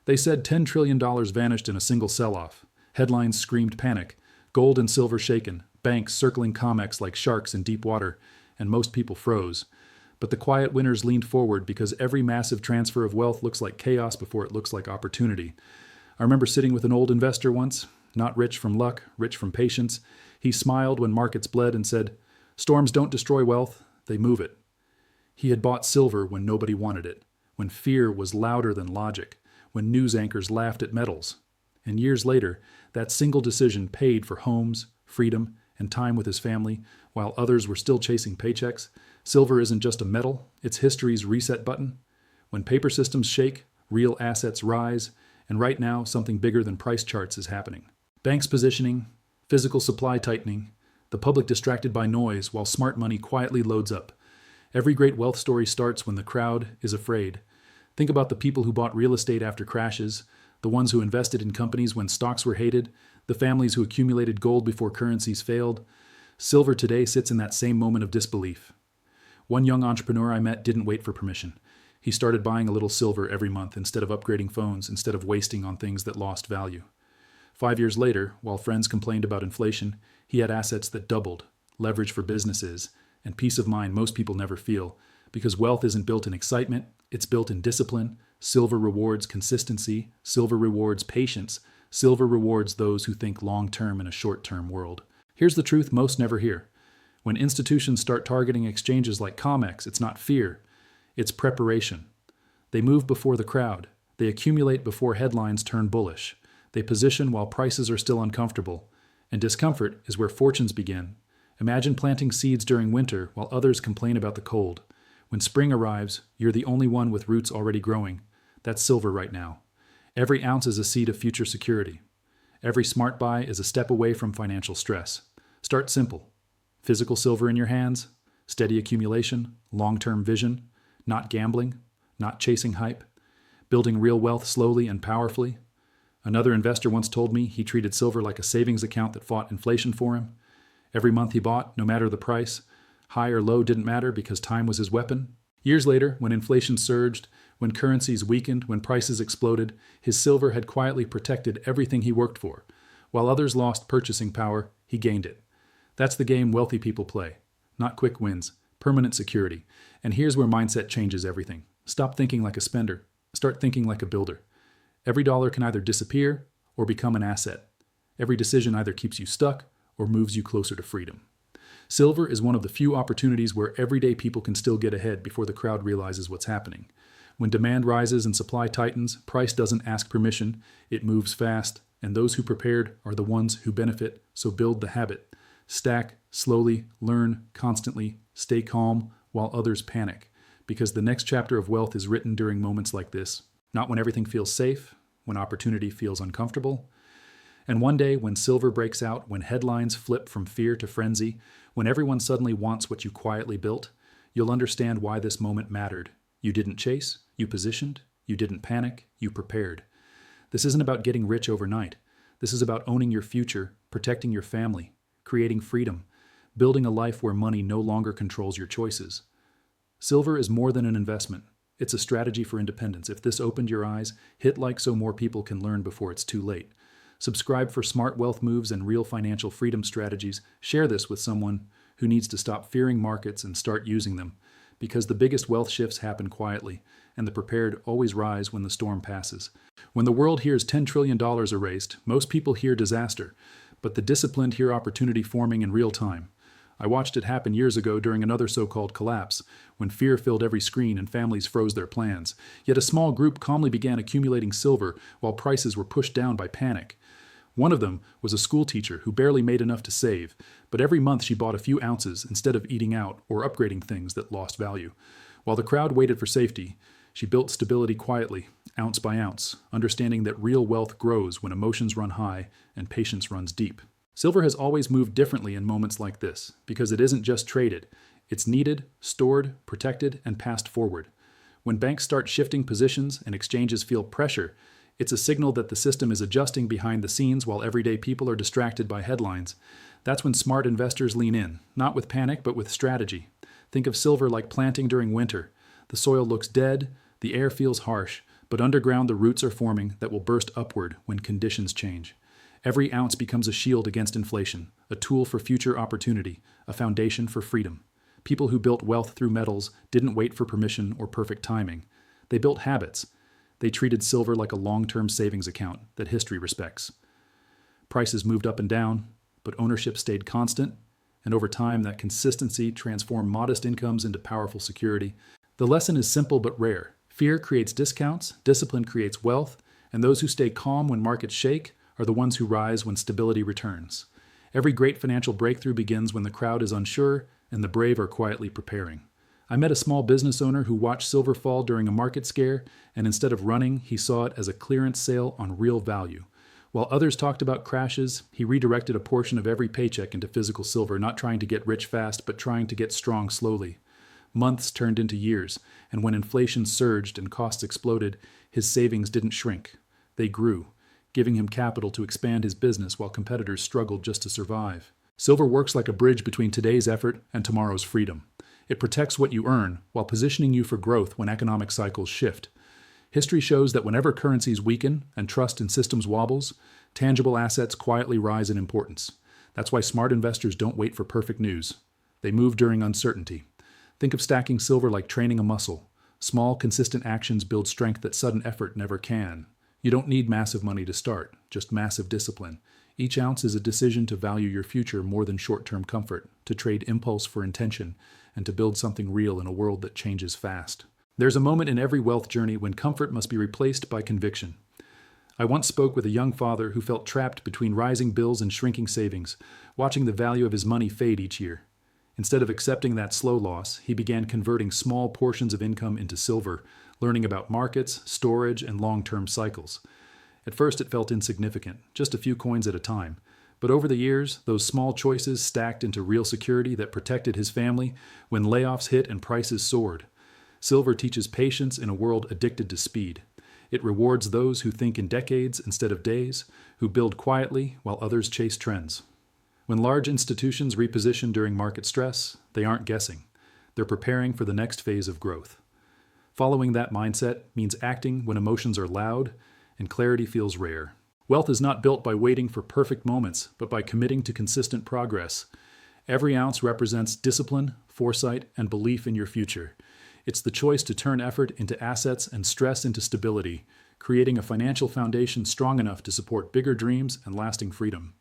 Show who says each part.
Speaker 1: They said $10 trillion vanished in a single sell-off. Headlines screamed panic. Gold and silver shaken. Banks circling COMEX like sharks in deep water. And most people froze. But the quiet winners leaned forward because every massive transfer of wealth looks like chaos before it looks like opportunity. I remember sitting with an old investor once, not rich from luck, rich from patience. He smiled when markets bled and said, "Storms don't destroy wealth, they move it." He had bought silver when nobody wanted it, when fear was louder than logic, when news anchors laughed at metals. And years later, that single decision paid for homes, freedom, and time with his family, while others were still chasing paychecks. Silver isn't just a metal, it's history's reset button. When paper systems shake, real assets rise, and right now, something bigger than price charts is happening. Banks positioning, physical supply tightening, the public distracted by noise while smart money quietly loads up. Every great wealth story starts when the crowd is afraid. Think about the people who bought real estate after crashes, the ones who invested in companies when stocks were hated, the families who accumulated gold before currencies failed. Silver today sits in that same moment of disbelief. One young entrepreneur I met didn't wait for permission. He started buying a little silver every month instead of upgrading phones, instead of wasting on things that lost value. 5 years later, while friends complained about inflation, he had assets that doubled, leverage for businesses, and peace of mind most people never feel, because wealth isn't built in excitement, it's built in discipline. Silver rewards consistency, silver rewards patience, silver rewards those who think long-term in a short-term world. Here's the truth most never hear. When institutions start targeting exchanges like COMEX, it's not fear, it's preparation. They move before the crowd. They accumulate before headlines turn bullish. They position while prices are still uncomfortable. And discomfort is where fortunes begin. Imagine planting seeds during winter while others complain about the cold. When spring arrives, you're the only one with roots already growing. That's silver right now. Every ounce is a seed of future security. Every smart buy is a step away from financial stress. Start simple. Physical silver in your hands, steady accumulation, long-term vision, not gambling, not chasing hype, building real wealth slowly and powerfully. Another investor once told me he treated silver like a savings account that fought inflation for him. Every month he bought, no matter the price. High or low didn't matter because time was his weapon. Years later, when inflation surged, when currencies weakened, when prices exploded, his silver had quietly protected everything he worked for. While others lost purchasing power, he gained it. That's the game wealthy people play. Not quick wins, permanent security. And here's where mindset changes everything. Stop thinking like a spender. Start thinking like a builder. Every dollar can either disappear or become an asset. Every decision either keeps you stuck or moves you closer to freedom. Silver is one of the few opportunities where everyday people can still get ahead before the crowd realizes what's happening. When demand rises and supply tightens, price doesn't ask permission, it moves fast, and those who prepared are the ones who benefit, so build the habit. Stack, slowly, learn, constantly, stay calm while others panic, because the next chapter of wealth is written during moments like this, not when everything feels safe, when opportunity feels uncomfortable. And one day, when silver breaks out, when headlines flip from fear to frenzy, when everyone suddenly wants what you quietly built, you'll understand why this moment mattered. You didn't chase, you positioned, you didn't panic, you prepared. This isn't about getting rich overnight. This is about owning your future, protecting your family, creating freedom, building a life where money no longer controls your choices. Silver is more than an investment. It's a strategy for independence. If this opened your eyes, hit like so more people can learn before it's too late. Subscribe for smart wealth moves and real financial freedom strategies. Share this with someone who needs to stop fearing markets and start using them, because the biggest wealth shifts happen quietly, and the prepared always rise when the storm passes. When the world hears $10 trillion erased, most people hear disaster, but the disciplined hear opportunity forming in real time. I watched it happen years ago during another so-called collapse, when fear filled every screen and families froze their plans. Yet a small group calmly began accumulating silver while prices were pushed down by panic. One of them was a school teacher who barely made enough to save, but every month she bought a few ounces instead of eating out or upgrading things that lost value. While the crowd waited for safety, she built stability quietly, ounce by ounce, understanding that real wealth grows when emotions run high and patience runs deep. Silver has always moved differently in moments like this, because it isn't just traded. It's needed, stored, protected, and passed forward. When banks start shifting positions and exchanges feel pressure, it's a signal that the system is adjusting behind the scenes while everyday people are distracted by headlines. That's when smart investors lean in, not with panic, but with strategy. Think of silver like planting during winter. The soil looks dead, the air feels harsh, But underground, the roots are forming that will burst upward when conditions change. Every ounce becomes a shield against inflation, a tool for future opportunity, a foundation for freedom. People who built wealth through metals didn't wait for permission or perfect timing. They built habits. They treated silver like a long-term savings account that history respects. Prices moved up and down, but ownership stayed constant, and over time that consistency transformed modest incomes into powerful security. The lesson is simple but rare. Fear creates discounts, discipline creates wealth, and those who stay calm when markets shake are the ones who rise when stability returns. Every great financial breakthrough begins when the crowd is unsure and the brave are quietly preparing. I met a small business owner who watched silver fall during a market scare, and instead of running, he saw it as a clearance sale on real value. While others talked about crashes, he redirected a portion of every paycheck into physical silver, not trying to get rich fast, but trying to get strong slowly. Months turned into years, and when inflation surged and costs exploded, his savings didn't shrink. They grew, giving him capital to expand his business while competitors struggled just to survive. Silver works like a bridge between today's effort and tomorrow's freedom. It protects what you earn while positioning you for growth when economic cycles shift. History shows that whenever currencies weaken and trust in systems wobbles, tangible assets quietly rise in importance. That's why smart investors don't wait for perfect news. They move during uncertainty. Think of stacking silver like training a muscle. Small, consistent actions build strength that sudden effort never can. You don't need massive money to start, just massive discipline. Each ounce is a decision to value your future more than short-term comfort, to trade impulse for intention, and to build something real in a world that changes fast. There's a moment in every wealth journey when comfort must be replaced by conviction. I once spoke with a young father who felt trapped between rising bills and shrinking savings, watching the value of his money fade each year. Instead of accepting that slow loss, he began converting small portions of income into silver, learning about markets, storage, and long-term cycles. At first it felt insignificant, just a few coins at a time. But over the years, those small choices stacked into real security that protected his family when layoffs hit and prices soared. Silver teaches patience in a world addicted to speed. It rewards those who think in decades instead of days, who build quietly while others chase trends. When large institutions reposition during market stress, they aren't guessing. They're preparing for the next phase of growth. Following that mindset means acting when emotions are loud and clarity feels rare. Wealth is not built by waiting for perfect moments, but by committing to consistent progress. Every ounce represents discipline, foresight, and belief in your future. It's the choice to turn effort into assets and stress into stability, creating a financial foundation strong enough to support bigger dreams and lasting freedom.